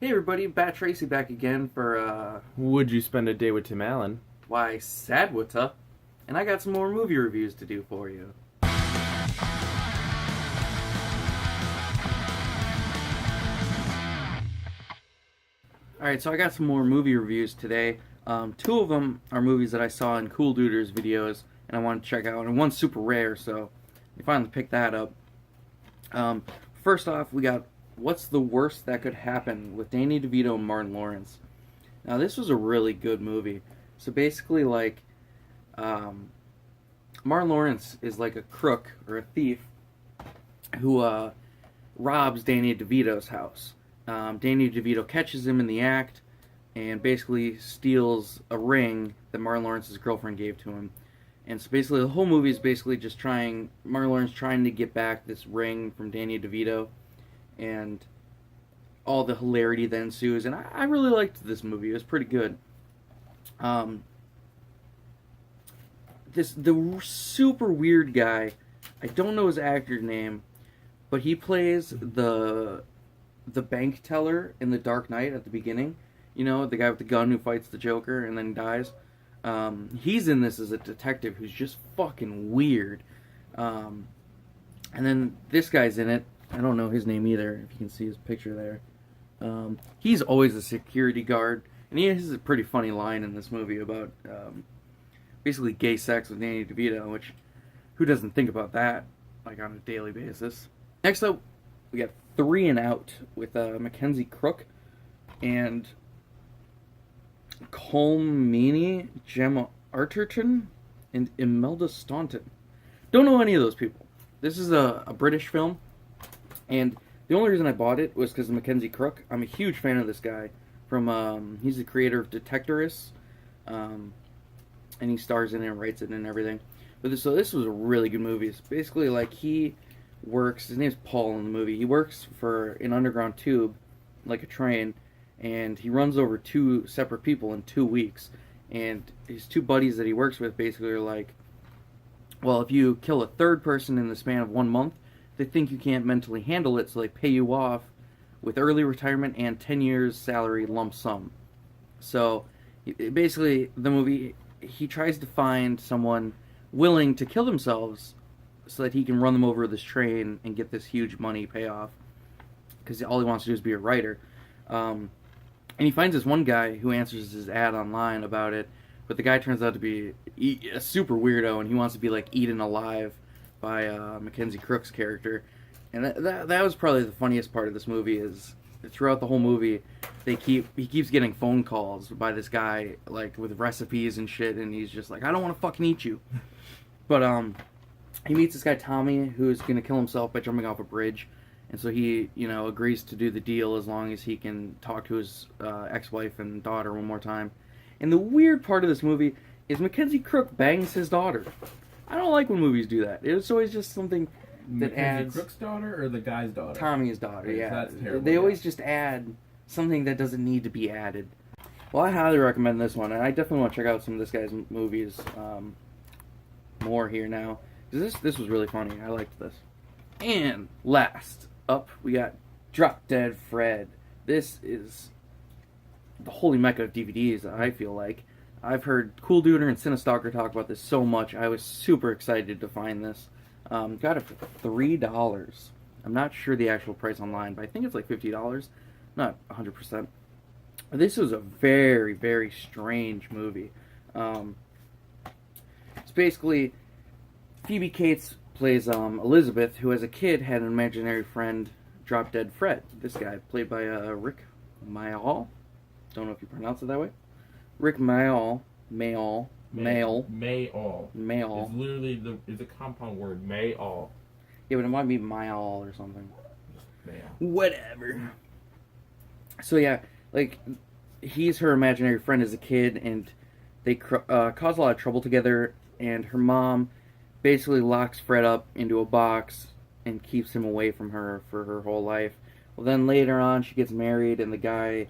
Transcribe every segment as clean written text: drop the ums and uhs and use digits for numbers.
Hey everybody, Bat Tracy back again for Would you spend a day with Tim Allen? WYSADWTA, and I got some more movie reviews to do for you. Alright, so I got some more movie reviews today. Two of them are movies that I saw in Cool Duder's videos and I wanted to check out, and one's super rare, so I finally picked that up. First off, we got What's the Worst That Could Happen with Danny DeVito and Martin Lawrence. Now, this was a really good movie. So basically, Martin Lawrence is like a crook or a thief who robs Danny DeVito's house. Danny DeVito catches him in the act and basically steals a ring that Martin Lawrence's girlfriend gave to him. And so basically, the whole movie is basically just Martin Lawrence trying to get back this ring from Danny DeVito, and all the hilarity that ensues. And I really liked this movie. It was pretty good. The super weird guy, I don't know his actor's name, but he plays the bank teller in The Dark Knight at the beginning. You know, the guy with the gun who fights the Joker and then dies. He's in this as a detective who's just fucking weird. And then this guy's in it. I don't know his name either, if you can see his picture there. He's always a security guard, and he has a pretty funny line in this movie about basically gay sex with Danny DeVito, which, who doesn't think about that, like, on a daily basis? Next up, we got Three and Out with Mackenzie Crook and Colmini, Gemma Arterton, and Imelda Staunton. Don't know any of those people. This is a British film, and the only reason I bought it was because of Mackenzie Crook. I'm a huge fan of this guy. He's the creator of Detectorists, and he stars in it and writes it and everything. So this was a really good movie. It's basically like he works, his name's Paul in the movie, he works for an underground tube, like a train, and he runs over two separate people in 2 weeks. And his two buddies that he works with basically are like, well, if you kill a third person in the span of 1 month, they think you can't mentally handle it, so they pay you off with early retirement and 10 years salary lump sum. So basically, the movie, he tries to find someone willing to kill themselves so that he can run them over this train and get this huge money payoff, because all he wants to do is be a writer. And he finds this one guy who answers his ad online about it, but the guy turns out to be a super weirdo, and he wants to be like eaten alive by Mackenzie Crook's character. And that was probably the funniest part of this movie. Is throughout the whole movie, he keeps getting phone calls by this guy, like, with recipes and shit, and he's just like, I don't want to fucking eat you. But he meets this guy Tommy, who's gonna kill himself by jumping off a bridge, and so he, agrees to do the deal as long as he can talk to his ex-wife and daughter one more time. And the weird part of this movie is Mackenzie Crook bangs his daughter. I don't like when movies do that. It's always just something that adds... Crook's daughter or the guy's daughter? Tommy's daughter, yeah. That's terrible. They always just add something that doesn't need to be added. Well, I highly recommend this one, and I definitely want to check out some of this guy's movies more here now. Because this was really funny. I liked this. And last up, we got Drop Dead Fred. This is the holy mecca of DVDs, I feel like. I've heard Cool Duder and Cinestalker talk about this so much. I was super excited to find this. Got it for $3. I'm not sure the actual price online, but I think it's like $50. Not 100%. This was a very, very strange movie. It's basically Phoebe Cates plays Elizabeth, who as a kid had an imaginary friend, Drop Dead Fred. This guy, played by Rick Mayall. Don't know if you pronounce it that way. Rick Mayall. Mayall. It's literally it's a compound word. Mayall. Yeah, but it might be Mayall or something. Mayall. Whatever. So yeah, like, he's her imaginary friend as a kid, and they cause a lot of trouble together, and her mom basically locks Fred up into a box and keeps him away from her for her whole life. Well, then later on, she gets married, and the guy...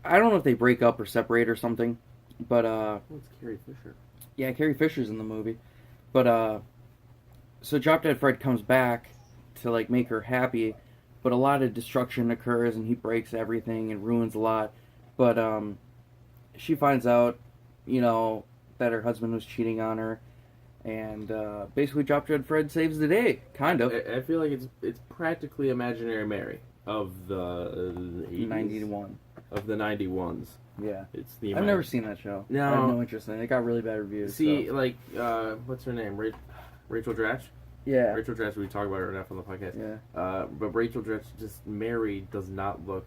I don't know if they break up or separate or something, but it's Carrie Fisher. Yeah, Carrie Fisher's in the movie. But so Drop Dead Fred comes back to, like, make her happy, but a lot of destruction occurs, and he breaks everything and ruins a lot. But she finds out, that her husband was cheating on her, and basically Drop Dead Fred saves the day, kind of. I feel like it's practically Imaginary Mary of the 80s, 91. of the 91s. Yeah. It's the I've never seen that show. No. I have no interest in it. It got really bad reviews. See, so. like, what's her name? Rachel Dratch? Yeah. Rachel Dratch, we talk about her enough on the podcast. Yeah. But Rachel Dratch, Mary does not look...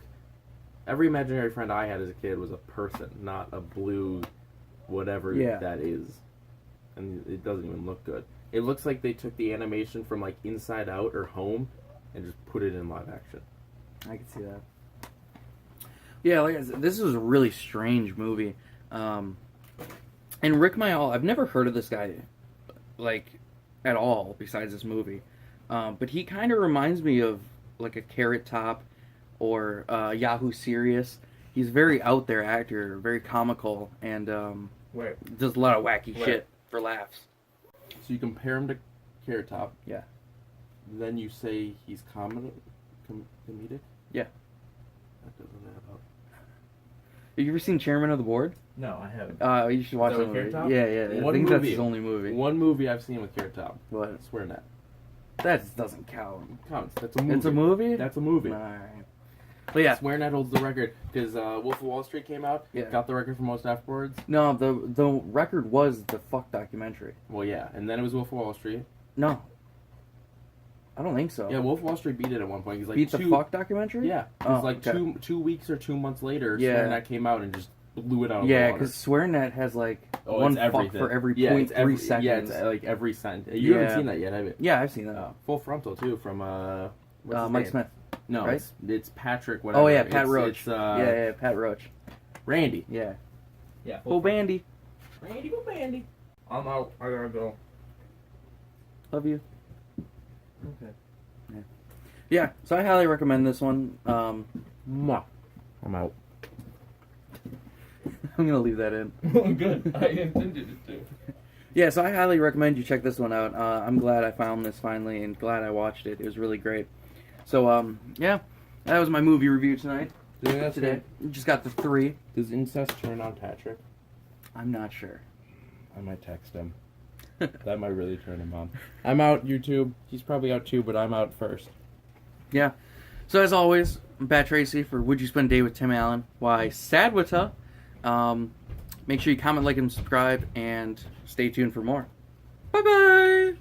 Every imaginary friend I had as a kid was a person, not a blue whatever that is. And it doesn't even look good. It looks like they took the animation from, like, Inside Out or Home and just put it in live action. I can see that. Yeah, like I said, this is a really strange movie. And Rick Mayall, I've never heard of this guy, like, at all, besides this movie. But he kind of reminds me of, like, a Carrot Top or Yahoo Serious. He's a very out there actor, very comical, and does a lot of wacky shit for laughs. So you compare him to Carrot Top. Yeah. Then you say he's comedic? Yeah. That doesn't add up. Have you ever seen Chairman of the Board? No, I haven't. You should watch Is that that with movie. Carrot Top? Yeah. I One think that's movie. his only movie. One movie I've seen with Carrot Top. What? Swear Net. That doesn't count. It counts. That's a movie. It's a movie? That's a movie. Alright. But yeah. Swear Net holds the record because Wolf of Wall Street came out. Yeah. Got the record for most F-words. No, the record was the fuck documentary. Well, yeah, and then it was Wolf of Wall Street. No. I don't think so. Yeah, Wolf of Wall Street beat it at one point. He's like Beat the fuck documentary? Yeah. It was like okay. 2 weeks or 2 months later. Yeah. Swear Net came out and just blew it out of the Yeah, water. because SwearNet has like Oh, one it's fuck everything. for every Yeah, it's 0.3 seconds. Yeah, it's like every sentence. You Yeah. haven't seen that yet, have you? Yeah, I've seen that. Full Frontal too from what's his Mike name? Smith. No, right? it's Patrick. Whatever. Oh yeah, Pat It's- Roach. It's, yeah, Pat Roach. Randy. Yeah. Yeah. Oh, Bandy. Randy, go Bandy. I'm out. I gotta go. Love you. Okay. Yeah, so I highly recommend this one. Mwah. I'm out. I'm gonna leave that in. Good. I intended it to. Yeah, so I highly recommend you check this one out. I'm glad I found this finally and glad I watched it. It was really great. So, yeah, that was my movie review tonight. Today. Just got the 3. Does incest turn on Patrick? I'm not sure. I might text him. That might really turn him on. I'm out, YouTube. He's probably out too, but I'm out first. Yeah. So as always, I'm Pat Tracy for Would You Spend a Day with Tim Allen? WYSADWTA. Make sure you comment, like, and subscribe, and stay tuned for more. Bye-bye!